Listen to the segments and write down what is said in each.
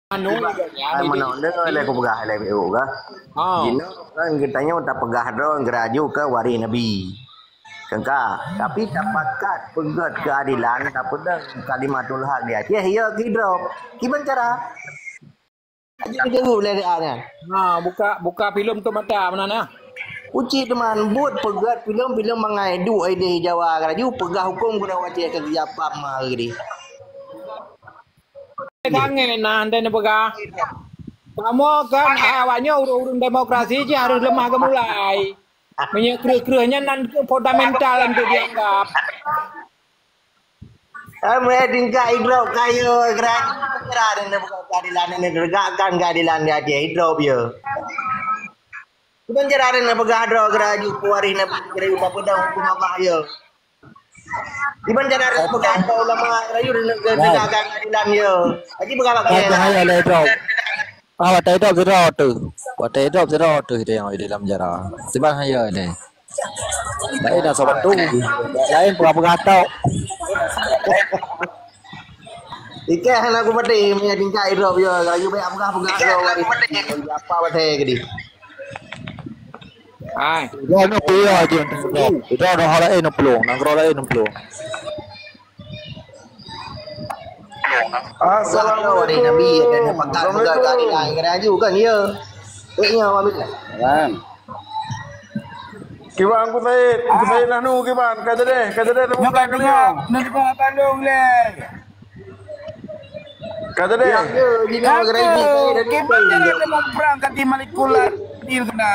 anu Ay menonde le ko pegah le BU ka. Gino kan kitanya udah pegah do ngeraju ke wari nabi. Kengka, tapi dapatkan pegat keadilan tapi dah kalimatul hak dia. Ya iya gidro. Gimana cara? Aja dia boleh dia. buka film tu mata mana nah. Uci teman buat pegat film mengaidu ide Jawa keraju pegah hukum guna wajib kerja apa mah gini. Kangen nah anda ni pegah. Kamu kan awalnya urung demokrasi je harus lemah ke mulai. Menyekre-kerenya nanti fundamental itu dianggap. Mereka tinggal hidrop kayu kerajaan ini bukan keadilan ini tegakkan keadilan dia hidrop ya. Bukan cara ini pegah do kerajaan kuari ini kerajaan apa dah hukum apa ya. Iban cara ini pegah do lama kerajaan tegakkan keadilan ya. Aji pegah pakai. Watai itu yang di dalam jara. Sebab hanya ini. Lain dah sobat tu. Lain pegah tau. Ike anak aku pati punya tingkah hidrop ya. Kalau you banyak pegah do wari apa pati gini. Ai. Dia nak pilih aja. Itu ada hal lain nak pelong. Nak kerana lain nak pelong. Assalamualaikum. Nabi dan pakar juga keadilan keraju kan ya. Iya wabillah. Kan. Kiban aku saya nanu kiban kata deh Nak dengar Bandung le. kata deh Jika keraju Kiban dia mau berangkat di Malikulat deal kena.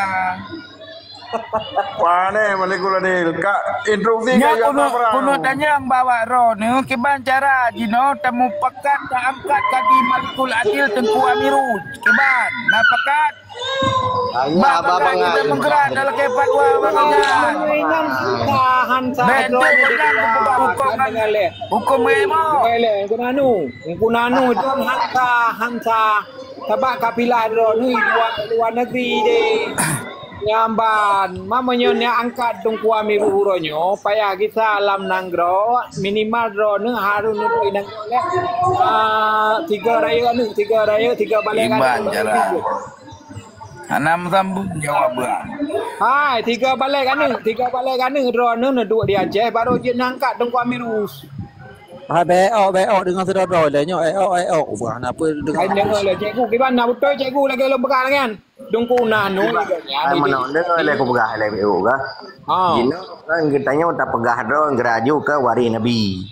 Pane Malikul Adil kak instruksi kayak apa perang Kuno tanya yang bawa ro ni kiban cara jino temu pekat tak angkat kaki Malikul Adil Tengku Amirul kiban nak pekat hanya abang kita menggerak dalam kepat wabangnya tahan hukum emo kunanu itu hansa tabak kapilah ro ni luar negeri deh Nyamban, mamanya ni angkat tungku amiru huronyo, payah kita alam nanggro, minimal ro ni harus nutu inang tiga raya, tiga balik Iban jalan. Anam sambung jawab ber. Hai, tiga balik kan ro ni duduk di Aceh, baru je angkat tungku amiru. Hai beok dengan saudara lehnya bukan apa dengan. Hai dengar le cikgu, kiban nak betul cikgu lagi lo begal kan. Dungku nanu ay menonde le ko pegah le BU ka. Gino kan kitanya udah pegah do ngeraju ke wari nabi.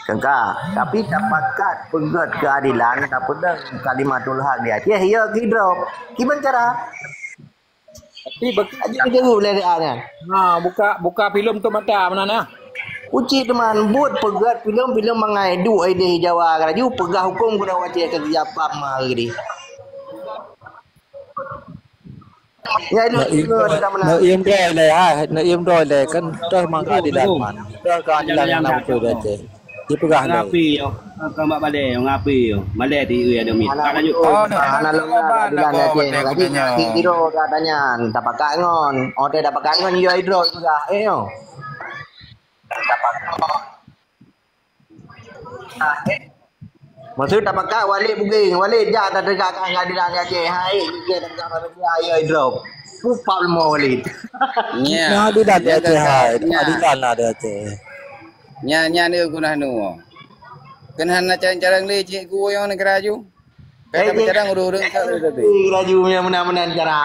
Kengka, tapi dapatkan pegat keadilan tapi dah kalimatul hak dia. Ya iya gidro. Gimana cara? tapi Aja dia boleh dia. buka film tu mata mana nah. Uci teman buat pegat film mengaidu ide Jawa keraju pegah hukum guna wajib kerja apa mah gini. Ya itu Nak im le kan dah mang keadilan man. Dah keadilan yang nak betul aja. Dia pegah le. Ngapi yo. Kau mak balai yo ngapi yo. Malai di ui ada mi. Tak lanjut. anak lo keadilan aja. Hidro katanya dapat kangon. Ode dapat kangon yo hidro juga. Yo. Maksud dapat kak walik buging walik jak tak dekat keadilan Aceh hai dia dekat dia hidrop pupal mau walik Nah, dia dah hai. Keadilan ada Aceh. Nya ni guna nu. Kan hana cara-cara le cikgu yang nak keraju. Kata bicara urung-urung tak tadi. rajunya mudah-mudahan cara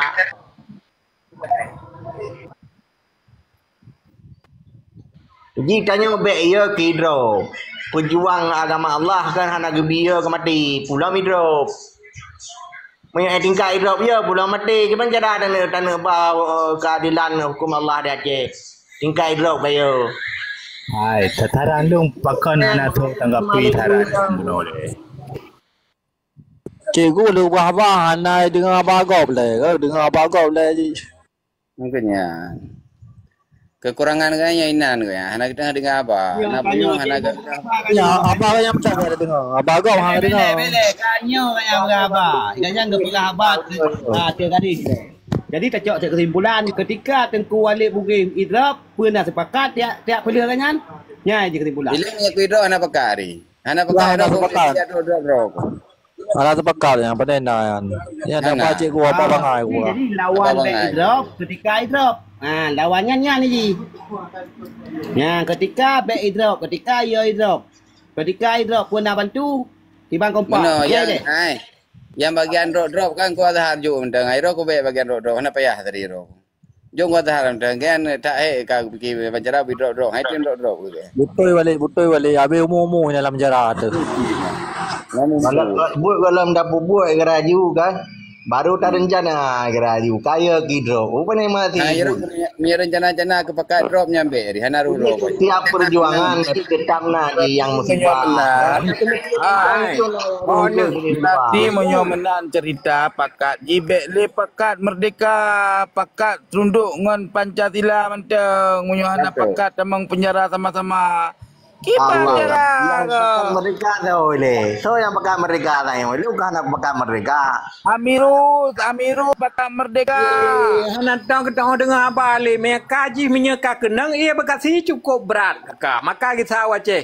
jikanya be ya kidro pejuang agama Allah kan hana gebia ke mati pulau hidrop punya tingkah hidrop ya pulau mati gimana cara tanah keadilan hukum Allah di Aceh tingkah hidrop bayo Hai, tataran dong pakan anak tu tanggapi taran boleh. Cikgu lu wah nai dengan abagop le. Dengan abagop le. Makanya kekurangan kayaknya inan ya. Anak kita dengar apa? Anak punya anak Ya, apa yang macam ada dengar. Abagop hang dengar. Bele kanyo yang berapa? Jangan enggak berapa. Tiap kali. Jadi tak cak kesimpulan ketika Tengku Walid Bugim idrap pernah sepakat tiap pilih kan? Ya je kesimpulan. Bila ni aku itu anak pakari. Anak pakari ada berapa? Alah terpakar yang penenan. Ya dah pacik gua apa bangai gua. Jadi lawan back drop ketika drop. Lawannya ni ji. Ketika back drop, ketika drop. Ketika drop pun dah bantu. Timbang kompak. Mana yang bagian drop kan kau ada harju mendang. Airo kau bagian drop. Kenapa ya tadi drop? Jom kau ada harap mendang. Kan tak kau pergi penjara drop. Hai tu drop gitu. Betul balik. Habis umur dalam penjara tu. Kalau dapur buat geraju kan. Baru tak rencana geraju. Kaya kidro. Apa ni mati? Ni rencana-rencana ke pakai drop nyampe. Hana rulu. Tiap perjuangan tetap nak yang musibah. Nanti menyomenan cerita pakat jibek le pakat merdeka pakat tunduk dengan Pancasila menteng menyohana pakat temang penjara sama-sama. Kita yang pakat merdeka tu le. So yang pakat merdeka lah yang le bukan nak pakat merdeka. Amiru pakat merdeka. Nak tahu dengar apa le? Mereka kaji menyeka kenang ia berkasih cukup berat kakak. Maka kita wajah.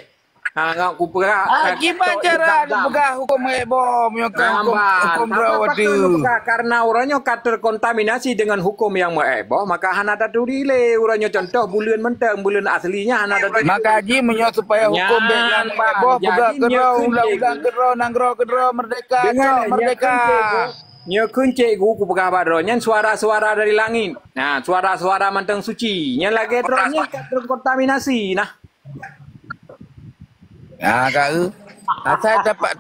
Ngak kupera. Gimana cara buka hukum bom yang hukum rawadu. Karena orangnya terkontaminasi dengan hukum yang meboh, maka hana ada turile orangnya contoh bulan menteng bulan aslinya hana ada. Maka haji menyuruh supaya hukum yang meboh buka kerau ulang-ulang kerau nanggro kerau merdeka merdeka. Nya kunci ku pegawai dronya suara-suara dari langit. Nah, suara-suara menteng suci. Nya lagi dronya terkontaminasi nah. Kau asal dapat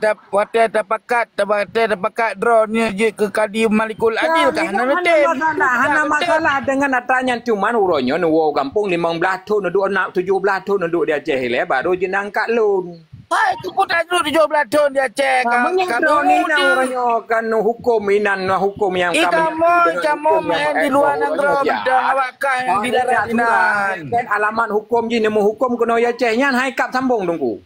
drone je ke Kadi Malikul Adil kan hana masalah dengan atanya cuman uronyo nuwo kampung 15 tahun duduk 17 tahun duduk di Aceh le baru jenang kak lun. Hai tu pun dah duduk 17 tahun di Aceh kan. Kami uronyo kan hukum inan hukum yang kamu main di luar negara benda awak kan yang di darat inan. Kan alamat hukum je nemu hukum kena Aceh nya hai kap sambung tunggu.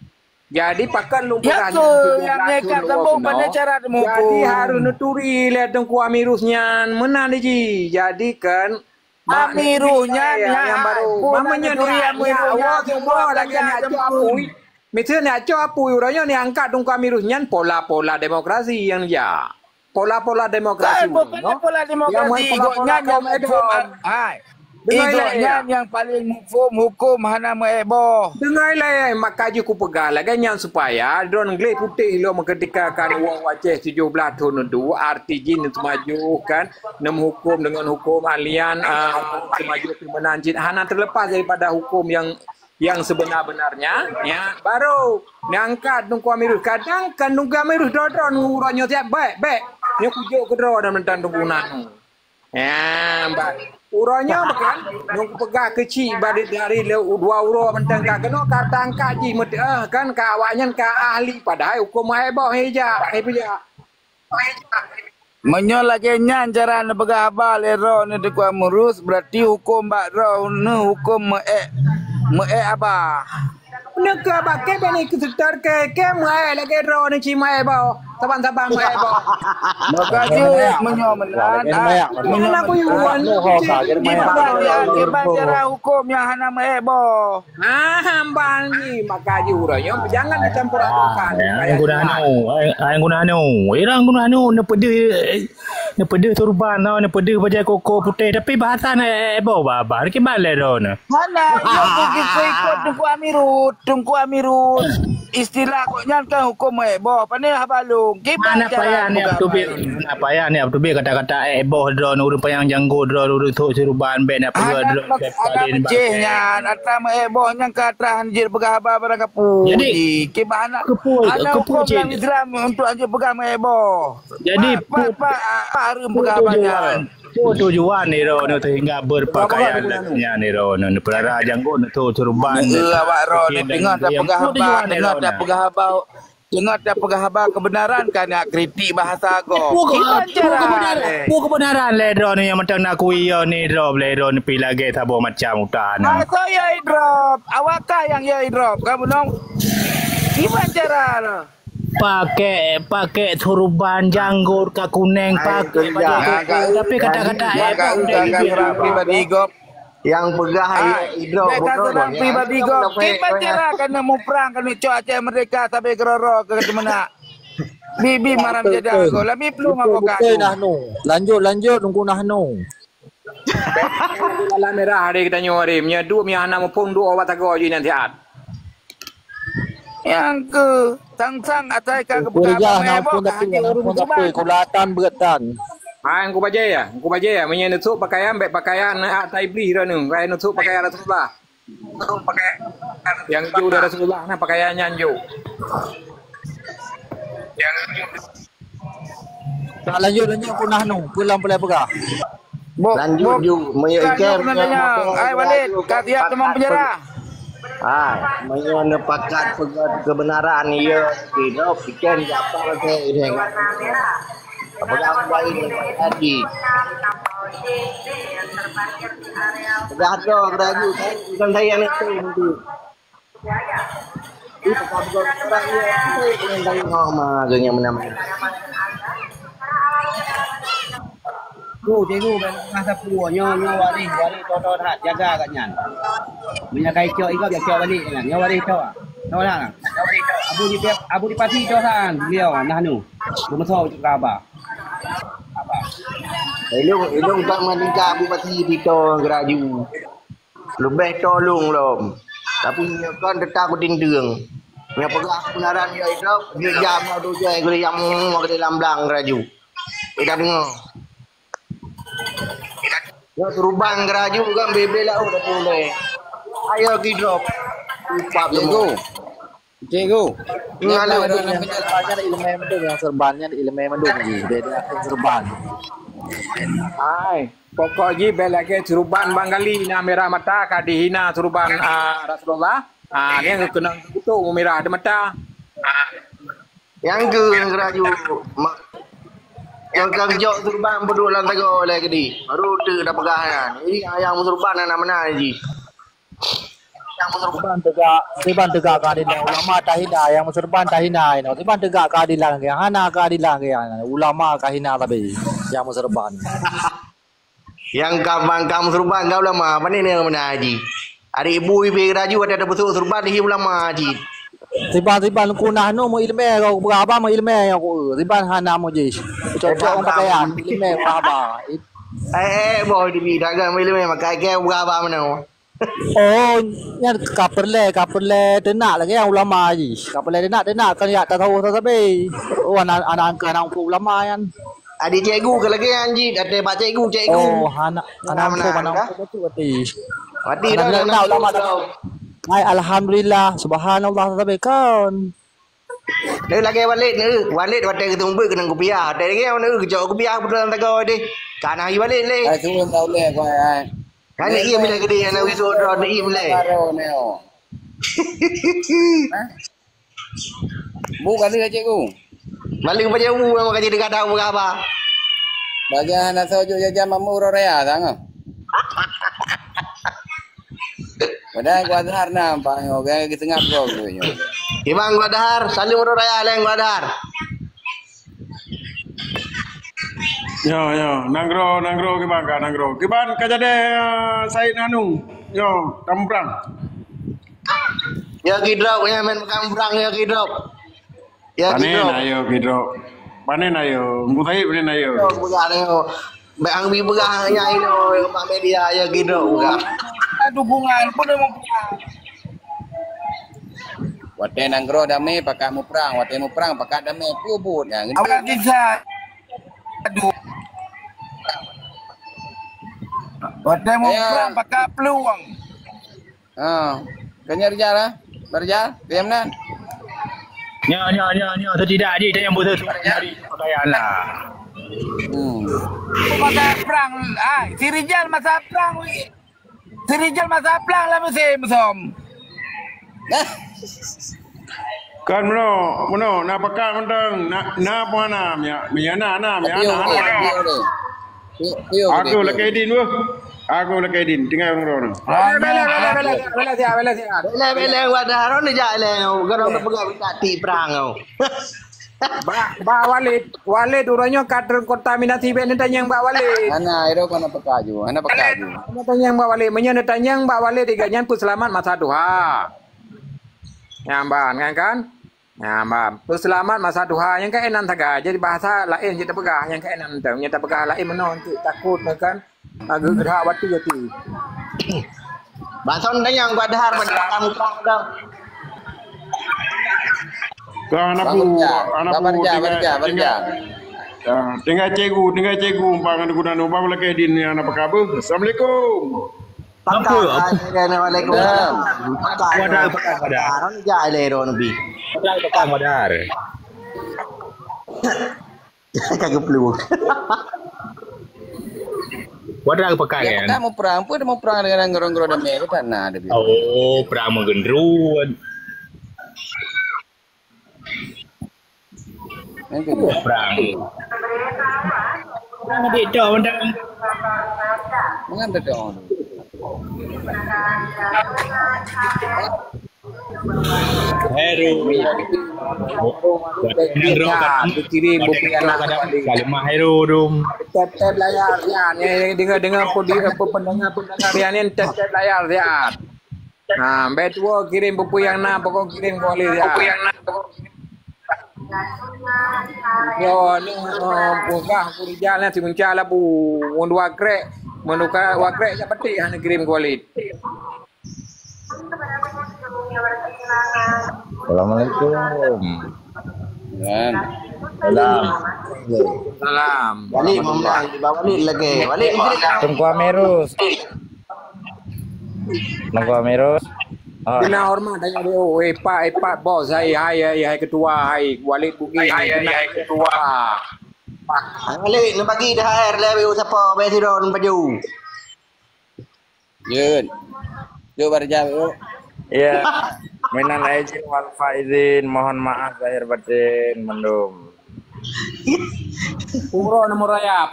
Jadi pakan lumpurnya yang nekat sambung pada cara demo. Jadi harus nuturi lihat tengku amirusnya menan ji. Jadi kan amirusnya yang baru. Mamanya amirusnya semua lagi nak apui. Misalnya nak apui orangnya ni angkat tengku amirusnya pola-pola demokrasi yang ya. Pola-pola demokrasi. Pola demokrasi. Hai. Igoknya yang paling hukum hana meboh. Dengar lah maka je ku pegang lagi yang supaya drone glay putih lo ketika kan wong Aceh 17 tahun tu RTG semaju kan nem hukum dengan hukum alien semaju menanjit hana terlepas daripada hukum yang sebenar-benarnya ya baru diangkat tunggu amirus kadang kan tunggu amirus drone nguranyo tiap baik ni kujuk ke drone dan mentang tunggu nanu ya mbak uranya bukan nunggu pegah kecil dari 2 euro mentang kena kata angkat ji kan kawaknya ka ahli padahal hukum heboh heja menyolaknya cara pegah abal ero ni dekua murus berarti hukum bak ro ne hukum apa nak pakai bani kesetar ke lagi ro ni cima heboh saban-saban heboh maka je menyomenan mana aku yuan cara hukum yang hana heboh hambal ni maka je uranya jangan dicampur adukan yang guna irang guna ne pede turban ne pede baju koko putih tapi bahasa heboh babar ke balai ron mana ikut tunggu amirut istilah kok nyankan hukum heboh pane habalung mana payah ni Abdul Bi kata-kata heboh drone urang payang janggo drone urang tu suruban ben apa drone ada jehnya atra heboh nyang katra anjir pegah barang kapu jadi ke mana hukum yang Islam untuk anjir pegah heboh jadi harum pegah banyak tujuan ni ro tu hingga berpakaian ni ro pelara janggo tu suruban awak ro dengar tak pegah haba kebenaran kan nak kritik bahasa kau kebenaran le ro ni yang macam nak kuih ni ro le ro ni pi lagi tabo macam utan saya drop awakah yang ya drop kamu dong gimana cara pakai turban janggut ka kuning pakai tapi kata-kata pribadi gop yang pegah hidro orang pribadi gop kita cara kena mau perang kena cuaca mereka sampai geroro ke mana Bibi maram jadi aku. Lah bi pelung aku Betul kau. nah nu. Lanjut nunggu nah nu. Dalam merah ada kita nyori. Nya dua nya anak pun dua obat aku aja nanti ad. Yang ke sang atai ka Kerja nah pun tapi kulatan betan. Aku baca ya. Nya nusuk pakaian baik pakaian atai beli dah nu. Kayak nusuk pakaian Rasulullah. Yang jauh dari Rasulullah nah pakaiannya jauh. Tak lanjut punah nu. Pulang pegah. Lanjut ju menyo ikem. Ai Walid, kat tiap teman penjara. Menyo nepakat pegat kebenaran ieu hidup ikem apa ke ini. Apakah baik tadi? Sudah do Raju, bukan saya yang itu. Itu kabur orang itu yang dari ngomong agaknya menamai. Cikgu masa puo nyo wali toto hat jaga kat nyan. Menyakai cok ikut dia cok balik kan. Nyo wali cok. Cok lah. Abu di pati cok san beliau nah nu. Bumasau cok kaba. Ilung tak menikah bupati Pito Geraju. Lebih tolong lom. Tapi kan tetap ding-ding. Nya pegah kebenaran dia itu dia jam tu je gule yang mau ke dalam belang Geraju. Kita dengar. Ya Serubang Geraju kan bebel lah udah boleh. Ayo kita drop. Upap Cikgu. Ngalah belajar ilmu mendung yang serbannya ilmu mendung beda serban. Pokoknya belakang Serubang Bangali na merah mata kadihina Serubang Rasulullah. Ni yang kena betul merah ada mata. Yang ke Geraju. Yang kerja Serubang berdua lang tago lagi di. Baru tu dah pegangan. Ini yang Serubang nak mana ji. Serban tegak keadilan ulama tahina yang serban tahina ini serban tegak keadilan yang hana keadilan yang ulama kahina tapi yang serban yang kamu Serban kau ulama apa ni yang mana haji hari ibu ibu Geraju ada besuk Serban ni ulama haji serban kunah no mau ilmu kau berapa mau ilmu kau serban hana mau je cocok orang pakaian ilmu berapa boy di dagang ilmu makai ke berapa mana. Oh, yang kaperle tenak lagi yang ulama je. Kaperle tenak kan ya tak tahu tapi anak ke anak ulama kan. Ada cikgu ke lagi anjing, ada pak cikgu. Oh, anak betul mati. Mati dah ulama dah. Hai alhamdulillah subhanallah tapi kan. Dia lagi Walid pada ketumbu kena kopiah. Ada lagi mana kejauh kopiah betul tak kau deh. Kan hari Walid le. Turun tahu le kau ai. Kan ia bila gede anak wisu drone ia boleh. Bukan dia cikgu. Balik baca u yang kaji dekat tahu apa. Bagian anak sojo jajan mamu rorea tang. Padahal gua dahar nampak oke kita ngapro tu nyo. Imang gua dahar, saling rorea leng gua dahar. Yo, nanggro kiban nanggro. Kiban kajade Said Nanung. Yo, kamprang. Ya kidrop ya men kamprang ya kidrop. Ya kidrop. Panen ayo kidrop. Panen ayo, ngutai panen ayo. Bukan ayo. Bang bi begah nya ino mak media ya kidrop bukan. Dukungan pun mau Wate nanggro dame pakai mu perang pakai dame pubut ya. awak bisa aduh. Wate mau perang pakai peluang. Kenyar jara, berjar, diam nan. Nya tidak ada yang betul dari pakaian lah. Masa perang, si Rijal masa perang lah musim. Kan meno na pakat mentang na mana ya na. Aku lek edin bu. Aku lek edin tinggal orang. Bela wadah ron ja le garong pegang kati perang kau. Mbak Walid urangnya kader kontaminasi ben tanya Mbak Walid. Ana iro kono pekaju. Tanya Mbak Walid, menyen tanya Mbak Walid tiga nyan pun selamat masa duha. Nyamban kan? Nah, selamat masa duha yang kan enan taga. Jadi bahasa lain kita pegang yang kan enan tang. Yang tak pegang lain mana untuk takut kan. Agak gerah waktu gitu. Bahasa dah yang gua dahar pada kamu perang dong. Kan anak Berja. tinggal cikgu umpang ada guna umpang lagi di ni anak apa? Assalamualaikum. Waalaikumsalam. Pakai jahil nabi. Petang Badar. Kagak perlu. Wadar pakai Ya, kan? kamu perang pun mau perang dengan gerong-gerong damai itu kan ada. Oh, perang menggendruan. Perang. Perang adik dah undang. Mengapa dong? Heru. Kirim buku anak Kalimah Heru dum. tab layar ya dengar pendengar yang ini tab layar ya. Nah, betul kirim buku yang pokok kirim kuali ya. Buku yang yo ni buka kurijalnya si mencala bu mundu wakrek ya peti hanya kirim kuali. Assalamualaikum. Kan. Salam. Wali memang di bawah ni lagi. Wali Tunggu Amirus. Kena hormat tanya dia, Pak bos, hai ketua, hai Walid Bukit, hai ketua. Wali nak bagi dah air lewi siapa besiron baju. Yun. Yo Berja yuk. Iya. Minal aidin wal faizin, mohon maaf lahir batin mendum. Puro nomor raya.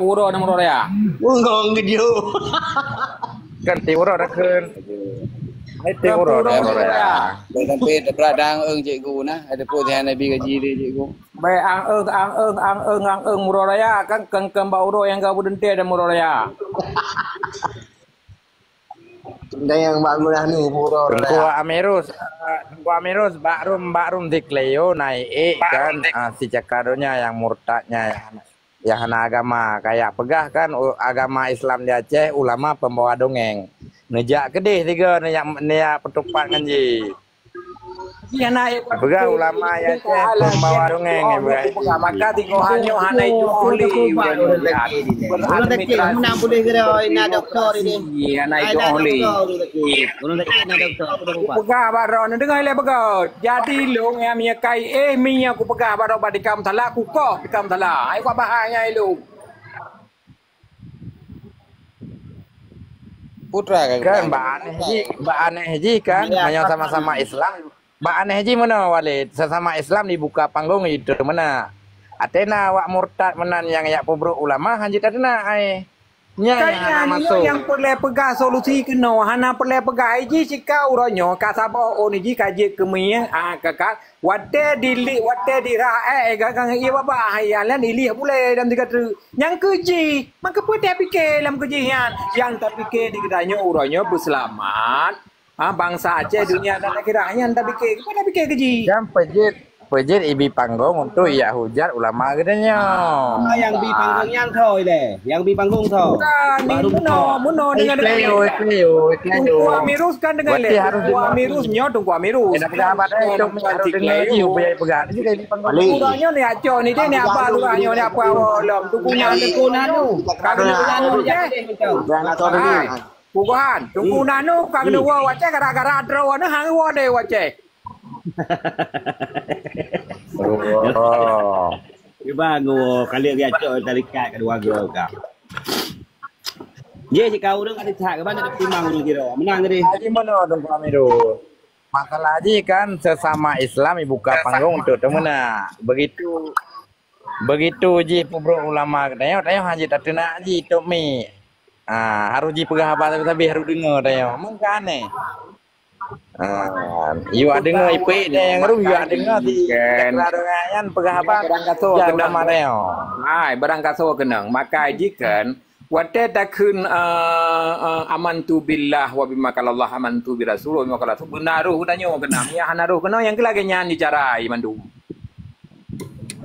Unggong video. Kan tiuro dah kan. Hai tiuro raya. Tapi beradang cikgu nah, ada putihan Nabi gaji dia cikgu. Baik ang eng muro raya kan kembau yang kau dente ada muro raya. Dan yang bangun dah ni pura. Tunggu Amirus, bakrum dikleo naik kan si cakaronya yang murtadnya yang agama kayak pegah kan agama Islam di Aceh ulama pembawa dongeng. Nejak kedih tiga neyak petupat kanji. Dia naik Pegah ulama ya Aceh pembawa dongeng ya pegah. maka tiga hanyo hanai juli. Orang dekik menang boleh kira ina doktor ini. Iya naik juli. Orang dekik ina doktor. Pegah baron dengar le pegah. Jadi long ya mia kai mia ku pegah baron badikam thala ku ko pikam thala. Ai ku bahaya lu. Putra Kan Mbak Aneh Haji kan hanya sama-sama Islam. Mbak Aneh Haji mana Walid? Sesama Islam dibuka panggung itu mana? Atena wak murtad menan yang ya pobrok ulama hanjit atena ai. Nya masuk. Yang perlu pegah solusi kena hana perlu pegah iji sikau ronyo kasabo oniji kaje kemia kakak wate dili wate dira gagang iya bapa hayalan ili boleh dalam tiga tu yang keji maka putih fikir dalam kejian yang tak fikir di kedanya uronyo berselamat bangsa Aceh dunia dan akhirnya tak fikir pada fikir keji Jam pejit ibi panggung untuk ya hujat ulama gedenya. Yang bi panggung yang thôi deh, yang bi panggung thôi. Baru muno dengan Ikleo. Tunggu Amirus kan dengan le. Tunggu Amirus nyo tunggu Amirus. Enak dapat itu harus dengar ji upaya pegang ini kayak di panggung. Urangnya ni aco ni dia ni apa urangnya ni apa lom tunggunya tunggu nanu. Kagak nanu je. Jangan tahu dulu. Bukan, tunggu nanu kagak dua wace gara-gara draw na hang wa de wace. Oh. Iba ngo kali dia cok tarikat kedua gua kau. Ye kau orang ada tak ke mana ada timang orang kira. Menang tadi. Haji mana dong Pak Amiru? Masalah haji kan sesama Islam dibuka panggung untuk temuna. Begitu ji pubro ulama tanya haji tak kena haji tok mi. Harus ji pegah apa tapi harus dengar tanya. Mungkin aneh. You ada dengar IP dia yang rum you ada dengar di kenarangan pegah apa Barang kaso kenang mareo. Ai barang kaso kenang. Maka jikan wate takun amantu billah wa bima kalallah amantu bi rasul wa bima kalatu benaru danyo kenang. Ya hanaru kenang yang kelagi nyan dicarai mandum.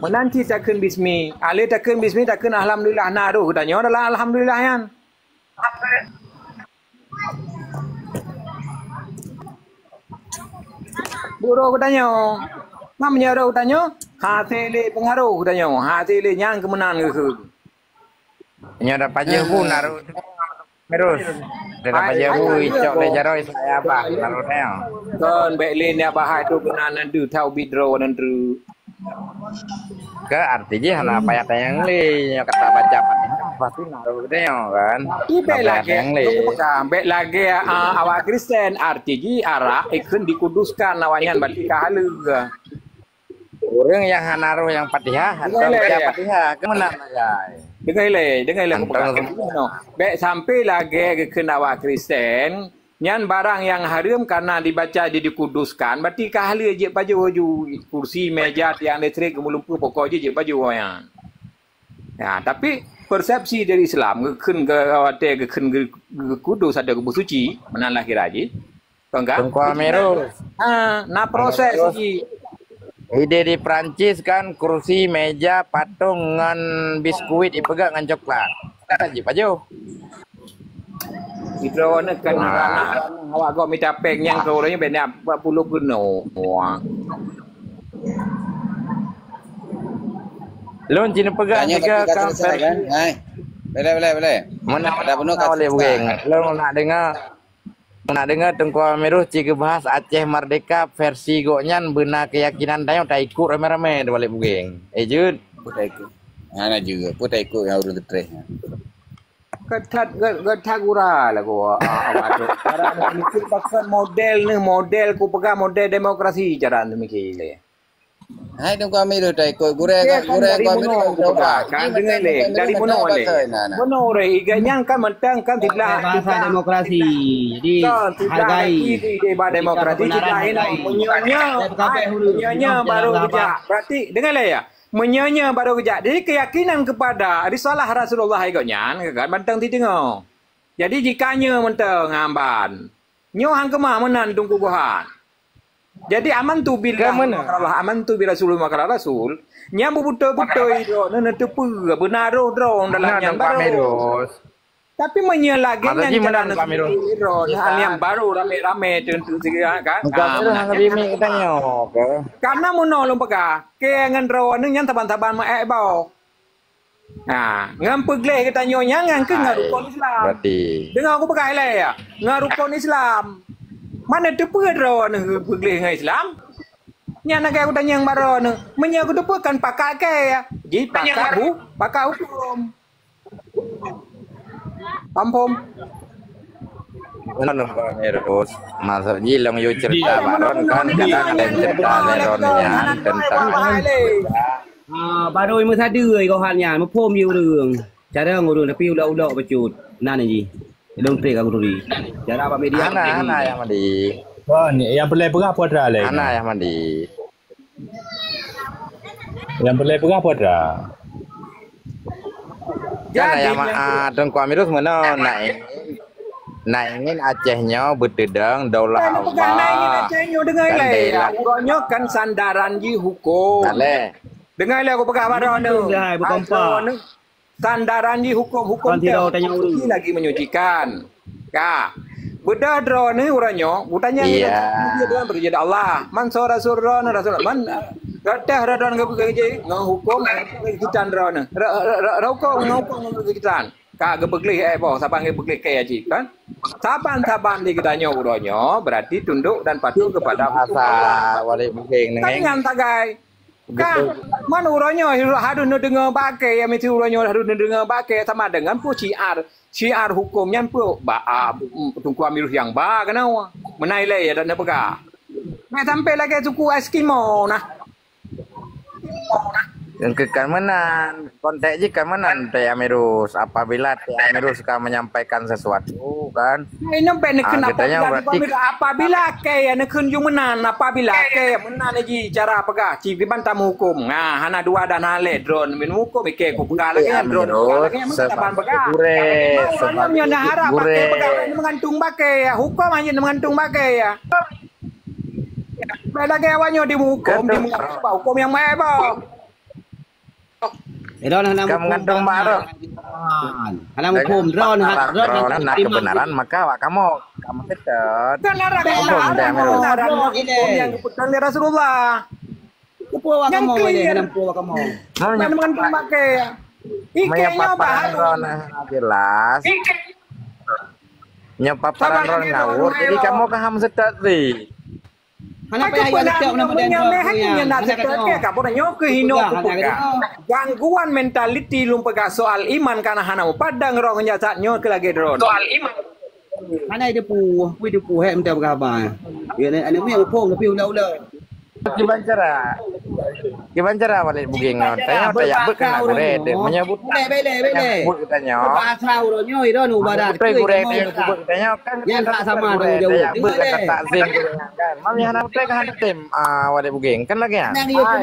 Menanti takkan bismi. Ale takkan bismi takkan alhamdulillah naruh katanya adalah alhamdulillah yan. Buro katanya. Namanya ro katanya hasil pengaruh katanya. Hasil yang kemenangan ke. Nya ada pajebu naruh terus. Ada pajebu icok le jaroi saya apa naruhnya. Kon belin ya bahai tu kenanan du tau bidro nan tu. Ke artinya hana apa yang le kata baca pasti naruh dia kan. Ibek lagi awak Kristen artinya arah ikun dikuduskan lawannya berarti kahalu. Orang yang naruh yang Fatihah atau baca Fatihah kemenang guys. Dengar le Bek sampai lagi ke awak Kristen nyan barang yang haram karena dibaca jadi dikuduskan berarti kahli je baju kursi meja tiang listrik lumpuh pokok je baju yang. Ya, tapi persepsi dari Islam keun ke awate keun ke kudus ada ke suci menan lahir aja. Enggak? Tengkual Merus. Nah proses ji. Ide di Prancis kan kursi, meja, patung ngan biskuit dipegang ngan coklat. Kata je paju. Hidro ni kan awak kau minta peng yang kau orangnya benda 40 geno. Lon cina pegang tiga kan. Hai. Boleh. Mana ada penuh kat boleh bugeng. Lon nak dengar Tengku Merus jika bahas Aceh Merdeka versi goknyan benar keyakinan dayo tak ikut rame-rame balik bugeng. Jud. Putai ikut. Ana juga putai ikut yang urut tres. Ketat gura lah gua awak tu. Cara mikir pakai model ku pegang model demokrasi cara mikir le. Hai Tengku Merus tak ikut gure kau Merus coba. Kan dengar le dari mana le. Mana re iganya kan mentang kan tidak bahasa demokrasi. Jadi hargai demokrasi tidak enak menyonya baru kerja. Berarti dengar le ya. Menyonya baru kerja. Jadi keyakinan kepada risalah Rasulullah iganya kan mentang tidengau. Jadi jikanya mentang amban. Nyo hang kemah menan tunggu gohan. Jadi aman tu bila aman tu bila Rasulullah makala Rasul nyambu betul-betul itu nana tepu benar drone dalam yang baru. Tapi menyelagnya jalan yang baru rame-rame tentu kan. Karena menolong peka ke ngan drone yang taban-taban mak bau. Nah, ngam pegleh kita nyonya ngan ke ngarukon Islam. Dengar aku pakai le ya. Ngarukon Islam. Mana tu drone pergi dengan Islam? Yang nak aku tanya yang baru ni, menyaku tu kan pakar ke ya? Jadi pakar hukum. Paham? Mana Pak Merus? Masuk jilang yo cerita baron kan kadang cerita leronnya tentang. Baru mới sát đưa kau hanya mới phom nhiều đường. Cara ngurung tapi udah becut. Nah ni. Dong trek aku tadi. Cara apa media? Ana yang mandi. Wah, ni yang pelai berapa dah le? Ana yang mandi. Yang pelai berapa dah? Jadi yang Tengku Merus mana naingin Acehnya betedang daulah Allah. Naingin Acehnya dengar le. Urangnya kan sandaran ji hukum. Dengar le aku pegang baron tu. Bukan apa. Sandaran di hukum teologi lagi menyucikan. Ka. Bedah drone ni urangnya, butanya dia doang berjaya Allah. Man sura surana rasul. Man gatah radon ke hukum kita drone. Rauko ngauko kita. Ka gebeglih boh sabang gebeglih kaya ji kan. Saban di kitanya urangnya berarti tunduk dan patuh kepada asal wali bugeng neng. Kan tagai. Kan mana urangnya harus dengar pakai yang mesti urangnya harus dengar pakai sama dengan pu syiar hukumnya pu Tengku Merus yang ba kenau menailai ya dan apa sampai lagi suku Eskimo nah yang keamanan konteks je keamanan Tengku Merus apabila Tengku Merus suka menyampaikan sesuatu kan ini kenapa apabila kayak nak kun menan apabila kayak menan lagi cara apa ci bantam hukum nah hana dua dan hale drone min hukum ke ku pegang lagi drone lagi taban pegang sebabnya nak harap pakai pegang mengantung pakai ya hukum hanya mengantung pakai ya beda kayak awaknya di hukum di hukum yang mai Ron hanam Kamu ngandung baru. hanam hukum Ron Nak kebenaran maka awak kamu tetap. Kan arah yang keputusan dari Rasulullah. Kepuwa kamu ini hanam kepuwa kamu. Mana mengandung pakai. Ikenya Paparan Ron jelas. Paparan Ron ngawur. Jadi kamu kaham setat di. Hanam payah ya lecok hanam pada gangguan mentality lumpega soal iman karena hana padang ro nyatanya ke lagi drone soal iman hanai dia pu he minta berapa ya ane punya upong tapi udah Gimana cara balik booking tanya udah ya kena grade menyebut bele tanya pasrah uronyo iro nu badat tanya kan yang tak sama dong jauh tak zim kan mamnya anak putra kan tim wadah booking kan lagi ya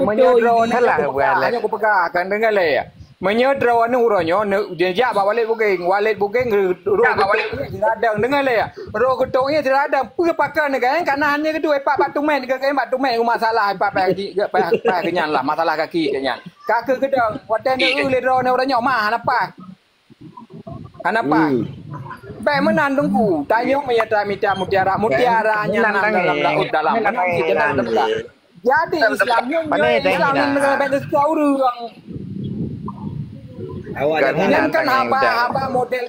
menyodro kan lah hanya aku pegang kan dengar le ya menyodro anu uronyo dia balik booking radang dengar le ya ro ketoknya radang pakai negara karena hanya kedua pak batu men masalah pak kenyan lah masalah kaki kenyan kaki kedang wadah ne le ro ne uronyo mah apa baik menandungku tayong mutiara mutiaranya dalam laut dalam jadi Islamnya negara betul orang awak kan apa model